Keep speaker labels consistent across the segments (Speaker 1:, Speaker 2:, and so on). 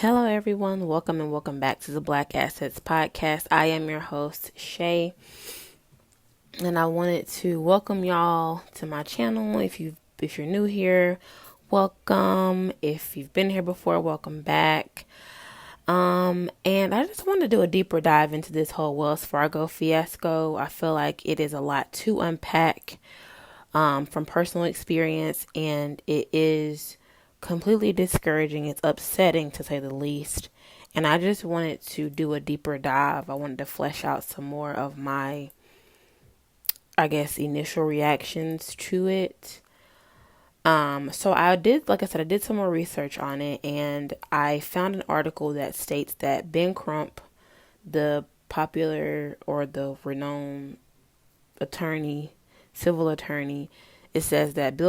Speaker 1: Hello, everyone. Welcome and welcome back to the Black Assets Podcast. I am your host, Shay, and I wanted to welcome y'all to my channel. If you're new here, welcome. If you've been here before, welcome back. And I just want to do a deeper dive into this whole Wells Fargo fiasco. I feel like it is a lot to unpack from personal experience, and it is completely discouraging. It's upsetting, to say the least. And I just wanted to do a deeper dive. I wanted to flesh out some more of my, initial reactions to it. So I did, like I said, I did some more research on it, and I found an article that states that Ben Crump, the popular or the renowned civil attorney, it says that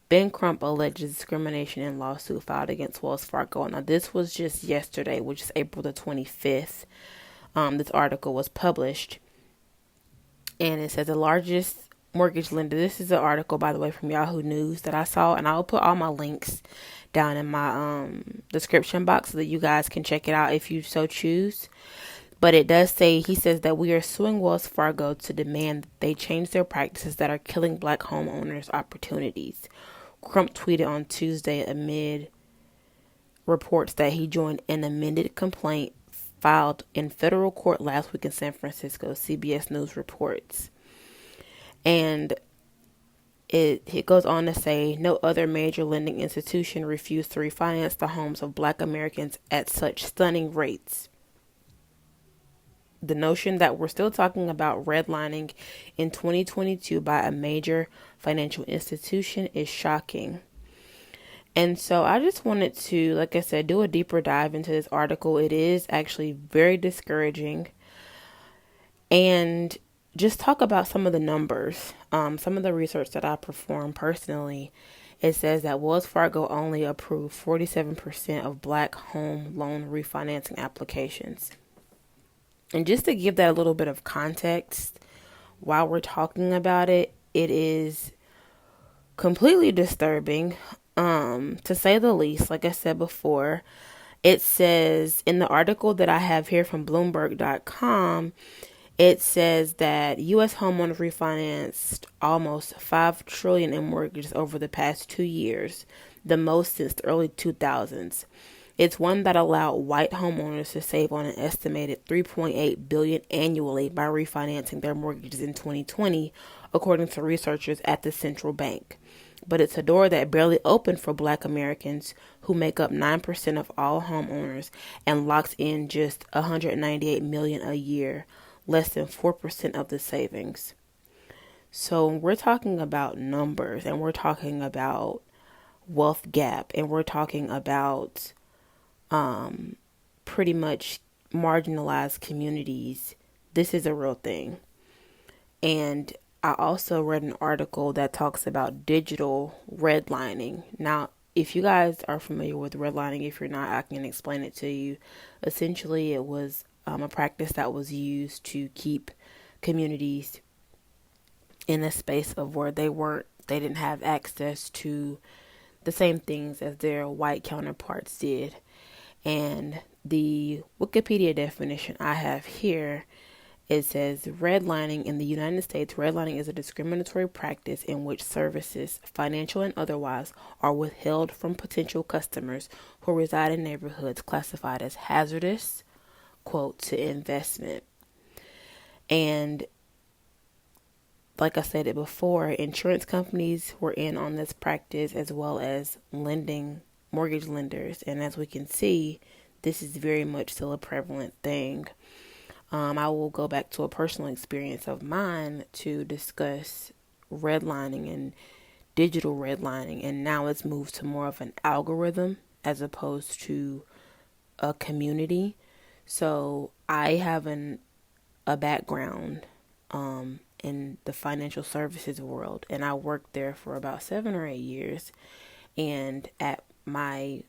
Speaker 1: Ben Crump alleges discrimination in lawsuit filed against Wells Fargo. Now, this was just yesterday, which is April the 25th. This article was published, and it says the largest mortgage lender. This is an article, by the way, from Yahoo News that I saw, and I'll put all my links down in my description box so that you guys can check it out if you so choose. But it does say, he says that we are suing Wells Fargo to demand that they change their practices that are killing black homeowners' opportunities. Crump tweeted on Tuesday amid reports that he joined an amended complaint filed in federal court last week in San Francisco, CBS News reports. And it goes on to say, no other major lending institution refused to refinance the homes of black Americans at such stunning rates. The notion that we're still talking about redlining in 2022 by a major financial institution is shocking. And so I just wanted to, like I said, do a deeper dive into this article. It is actually very discouraging. And just talk about some of the numbers, some of the research that I performed personally. It says that Wells Fargo only approved 47% of black home loan refinancing applications. And just to give that a little bit of context, while we're talking about it, it is completely disturbing, to say the least. Like I said before, it says in the article that I have here from Bloomberg.com, it says that U.S. homeowners refinanced almost $5 trillion in mortgages over the past 2 years, the most since the early 2000s. It's one that allowed white homeowners to save on an estimated $3.8 billion annually by refinancing their mortgages in 2020, according to researchers at the central bank. But it's a door that barely opened for black Americans, who make up 9% of all homeowners, and locks in just $198 million a year, less than 4% of the savings. So we're talking about numbers, and we're talking about wealth gap, and we're talking about pretty much marginalized communities. This is a real thing. And I also read an article that talks about digital redlining. Now, if you guys are familiar with redlining, if you're not, I can explain it to you. Essentially, it was a practice that was used to keep communities in a space of where they didn't have access to the same things as their white counterparts did. And the Wikipedia definition I have here, it says redlining in the United States. Redlining is a discriminatory practice in which services, financial and otherwise, are withheld from potential customers who reside in neighborhoods classified as hazardous, quote, to investment. And like I said it before, insurance companies were in on this practice, as well as mortgage lenders. And as we can see, this is very much still a prevalent thing. I will go back to a personal experience of mine to discuss redlining and digital redlining. And now it's moved to more of an algorithm as opposed to a community. So I have a background in the financial services world, and I worked there for about 7 or 8 years. And at my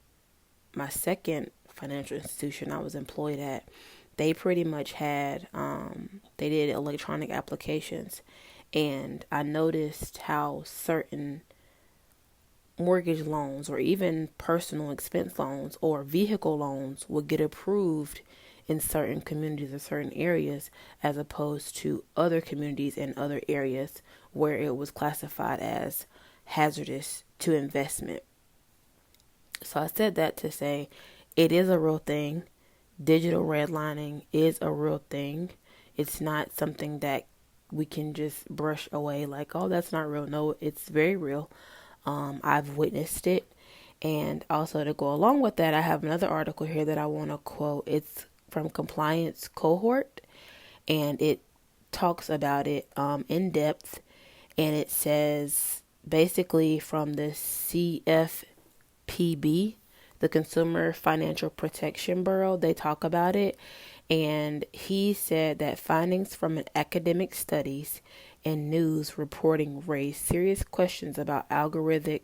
Speaker 1: second financial institution I was employed at, they pretty much had they did electronic applications, and I noticed how certain mortgage loans or even personal expense loans or vehicle loans would get approved in certain communities or certain areas as opposed to other communities and other areas where it was classified as hazardous to investment. So I said that to say it is a real thing. Digital redlining is a real thing. It's not something that we can just brush away like, oh, that's not real. No, it's very real. I've witnessed it. And also to go along with that, I have another article here that I want to quote. It's from Compliance Cohort, and it talks about it in depth. And it says basically from the CFPB, the Consumer Financial Protection Bureau, they talk about it. And he said that findings from an academic studies and news reporting raised serious questions about algorithmic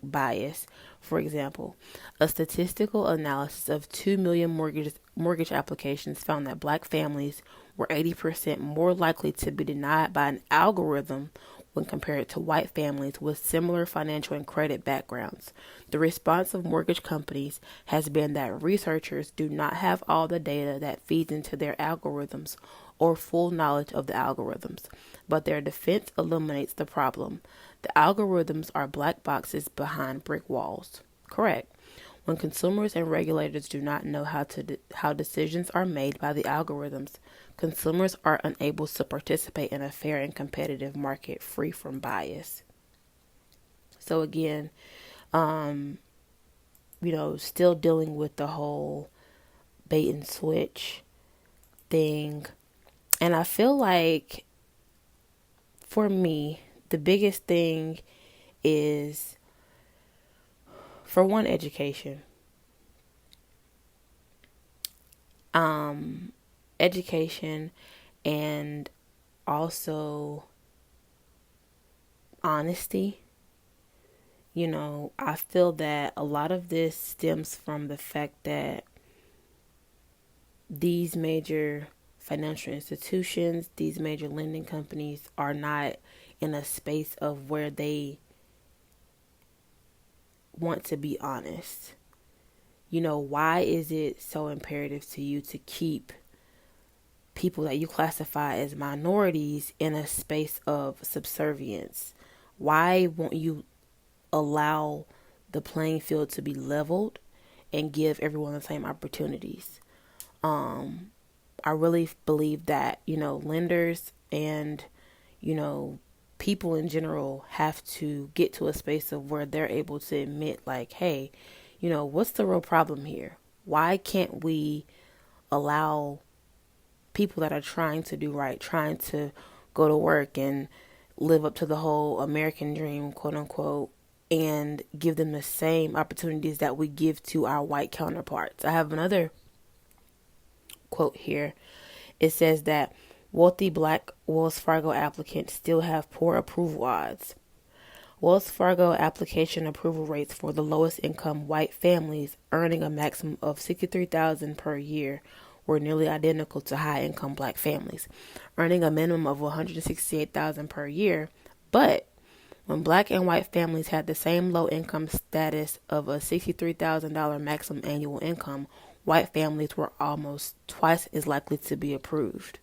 Speaker 1: bias. For example, a statistical analysis of 2 million mortgage applications found that black families were 80% more likely to be denied by an algorithm when compared to white families with similar financial and credit backgrounds. The response of mortgage companies has been that researchers do not have all the data that feeds into their algorithms or full knowledge of the algorithms, but their defense eliminates the problem. The algorithms are black boxes behind brick walls. Correct. When consumers and regulators do not know how decisions are made by the algorithms, consumers are unable to participate in a fair and competitive market free from bias. So again, still dealing with the whole bait and switch thing. And I feel like for me, the biggest thing is, for one, education. Education and also honesty. I feel that a lot of this stems from the fact that these major financial institutions, these major lending companies are not in a space of where they want to be honest. Why is it so imperative to you to keep people that you classify as minorities in a space of subservience? Why won't you allow the playing field to be leveled and give everyone the same opportunities? I really believe that, lenders and, people in general have to get to a space of where they're able to admit, like, hey, what's the real problem here? Why can't we allow people that are trying to do right, trying to go to work and live up to the whole American dream, quote unquote, and give them the same opportunities that we give to our white counterparts? I have another quote here. It says that wealthy black Wells Fargo applicants still have poor approval odds. Wells Fargo application approval rates for the lowest income white families earning a maximum of $63,000 per year were nearly identical to high income black families earning a minimum of $168,000 per year. But when black and white families had the same low income status of a $63,000 maximum annual income, white families were almost twice as likely to be approved.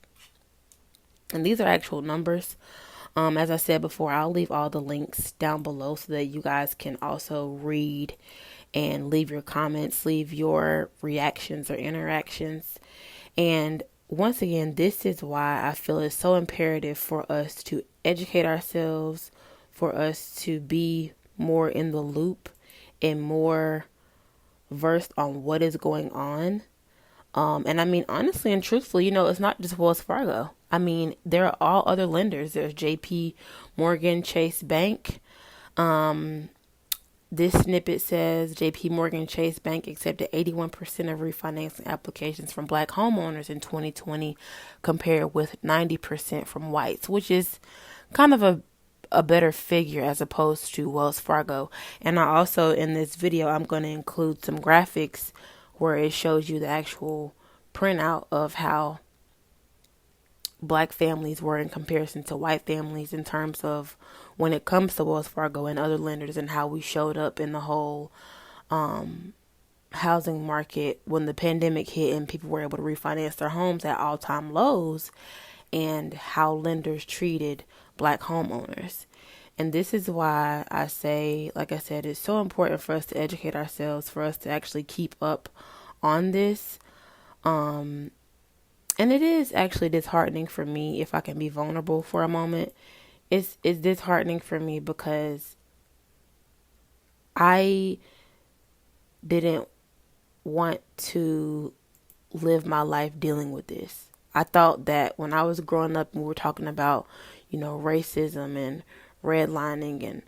Speaker 1: And these are actual numbers. As I said before, I'll leave all the links down below so that you guys can also read and leave your comments, leave your reactions or interactions. And once again, this is why I feel it's so imperative for us to educate ourselves, for us to be more in the loop and more versed on what is going on. And I mean, honestly and truthfully, it's not just Wells Fargo. I mean, there are all other lenders. There's JP Morgan Chase Bank. This snippet says JP Morgan Chase Bank accepted 81% of refinancing applications from black homeowners in 2020 compared with 90% from whites, which is kind of a better figure as opposed to Wells Fargo. And I also, in this video, I'm going to include some graphics where it shows you the actual printout of how black families were in comparison to white families in terms of when it comes to Wells Fargo and other lenders, and how we showed up in the whole housing market when the pandemic hit and people were able to refinance their homes at all-time lows, and how lenders treated black homeowners. And this is why I say, like I said, it's so important for us to educate ourselves, for us to actually keep up on this. And it is actually disheartening for me, if I can be vulnerable for a moment. It's disheartening for me because I didn't want to live my life dealing with this. I thought that when I was growing up and we were talking about, racism and redlining and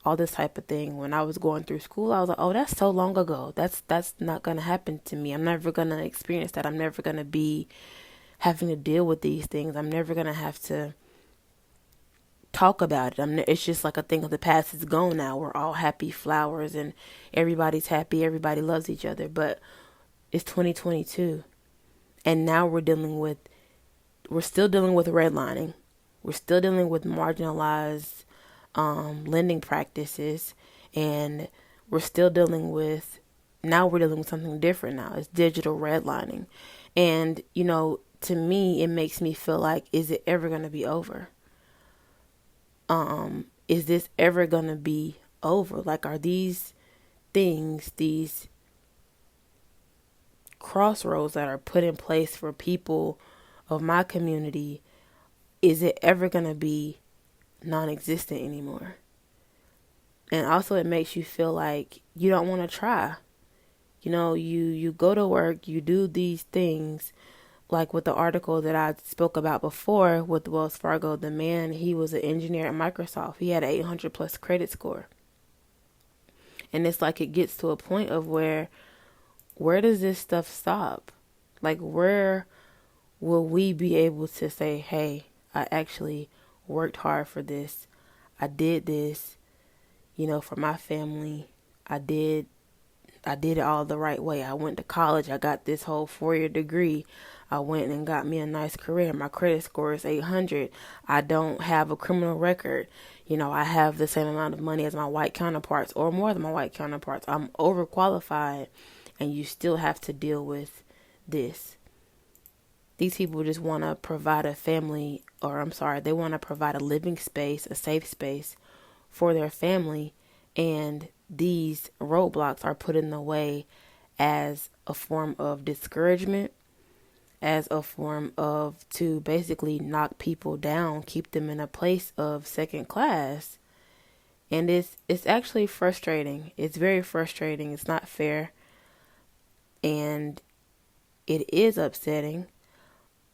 Speaker 1: all this type of thing, when I was going through school, I was like, oh, that's so long ago. That's not going to happen to me. I'm never going to experience that. I'm never going to be having to deal with these things. I'm never going to have to talk about it. It's just like a thing of the past. It's gone now. We're all happy flowers and everybody's happy. Everybody loves each other. But it's 2022. And now we're still dealing with redlining. We're still dealing with marginalized lending practices. And we're dealing with something different now. It's digital redlining. And, to me, it makes me feel like, is it ever going to be over? Is this ever going to be over? Like, are these things, these crossroads that are put in place for people of my community, is it ever going to be non-existent anymore? And also it makes you feel like you don't want to try. You go to work, you do these things, like with the article that I spoke about before with Wells Fargo. The man, he was an engineer at Microsoft. He had an 800 plus credit score. And it's like it gets to a point of where does this stuff stop? Like, where will we be able to say, hey, I actually worked hard for this. I did this, for my family. I did it all the right way. I went to college. I got this whole 4-year degree. I went and got me a nice career. My credit score is 800. I don't have a criminal record. I have the same amount of money as my white counterparts, or more than my white counterparts. I'm overqualified, and you still have to deal with this. These people just want to provide they want to provide a living space, a safe space for their family, and these roadblocks are put in the way as a form of discouragement, as a form of to basically knock people down, keep them in a place of second class. And it's actually frustrating. It's very frustrating. It's not fair. And it is upsetting.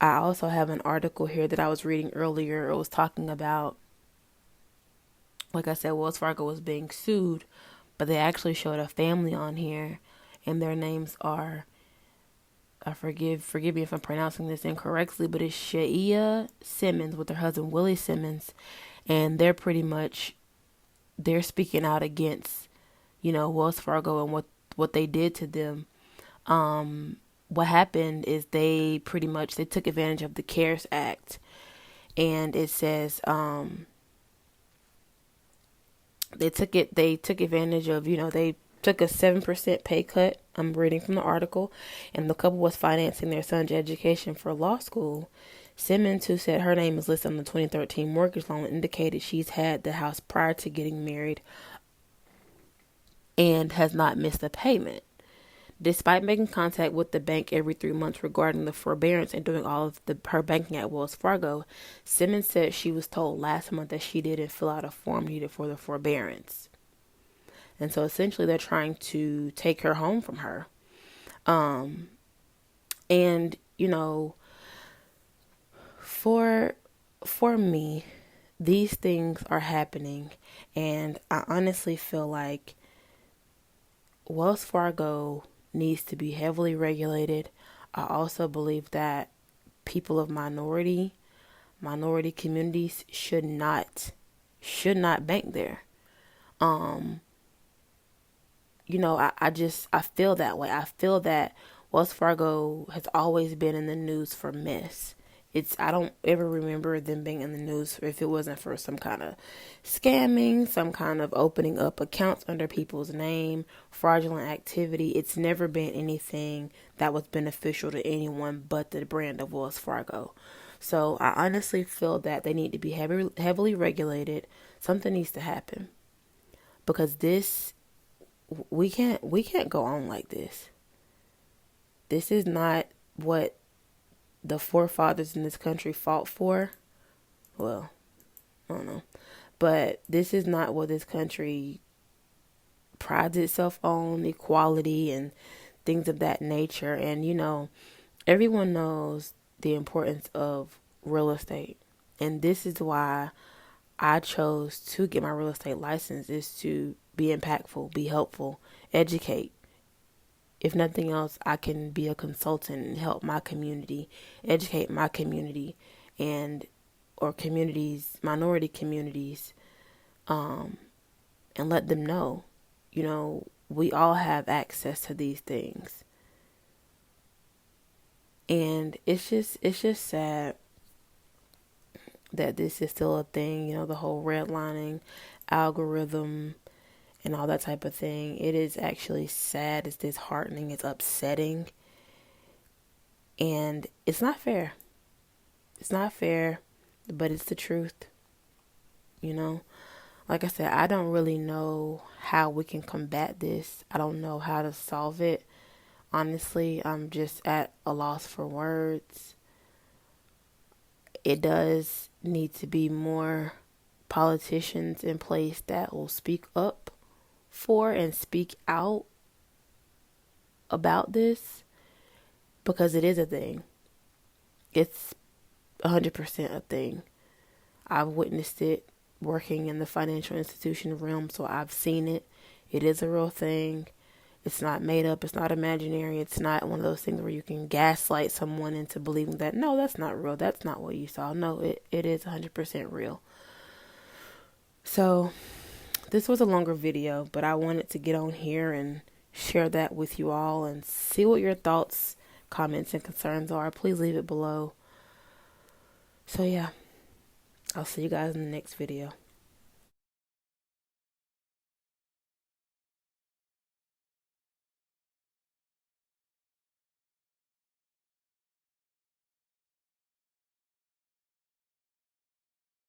Speaker 1: I also have an article here that I was reading earlier. It was talking about, like I said, Wells Fargo was being sued, but they actually showed a family on here, and their names are, forgive me if I'm pronouncing this incorrectly, but it's 𝐦𝐨𝐬𝐬 with her husband Willie Simmons, and they're speaking out against, Wells Fargo and what they did to them. What happened is they took advantage of the CARES Act, and it says they took advantage of, they took a 7% pay cut. I'm reading from the article, and the couple was financing their son's education for law school. Simmons, who said her name is listed on the 2013 mortgage loan, indicated she's had the house prior to getting married and has not missed a payment. Despite making contact with the bank every 3 months regarding the forbearance and doing all of her banking at Wells Fargo, Simmons said she was told last month that she didn't fill out a form needed for the forbearance. And so essentially they're trying to take her home from her. And, for me, these things are happening, and I honestly feel like Wells Fargo needs to be heavily regulated. I also believe that people of minority communities should not bank there. I feel that way. I feel that Wells Fargo has always been in the news for mess, I don't ever remember them being in the news if it wasn't for some kind of scamming, some kind of opening up accounts under people's name, fraudulent activity. It's never been anything that was beneficial to anyone but the brand of Wells Fargo. So I honestly feel that they need to be heavily regulated. Something needs to happen because we can't go on like this. This is not what the forefathers in this country fought for. Well, I don't know. But this is not what this country prides itself on, equality and things of that nature. And, everyone knows the importance of real estate. And this is why I chose to get my real estate license, is to be impactful, be helpful, educate. If nothing else, I can be a consultant and help my community, educate my community or communities, minority communities, and let them know, we all have access to these things. And it's just sad that this is still a thing, the whole redlining algorithm and all that type of thing. It is actually sad. It's disheartening. It's upsetting. And it's not fair. It's not fair, but it's the truth. Like I said, I don't really know how we can combat this. I don't know how to solve it. Honestly, I'm just at a loss for words. It does need to be more politicians in place that will speak up for and speak out about this, because it is a thing. It's 100% a thing. I've witnessed it working in the financial institution realm, so I've seen it. It is a real thing. It's not made up. It's not imaginary. It's not one of those things where you can gaslight someone into believing that, no, that's not real. That's not what you saw. No, it is 100% real. So this was a longer video, but I wanted to get on here and share that with you all and see what your thoughts, comments, and concerns are. Please leave it below. So yeah, I'll see you guys in the next video.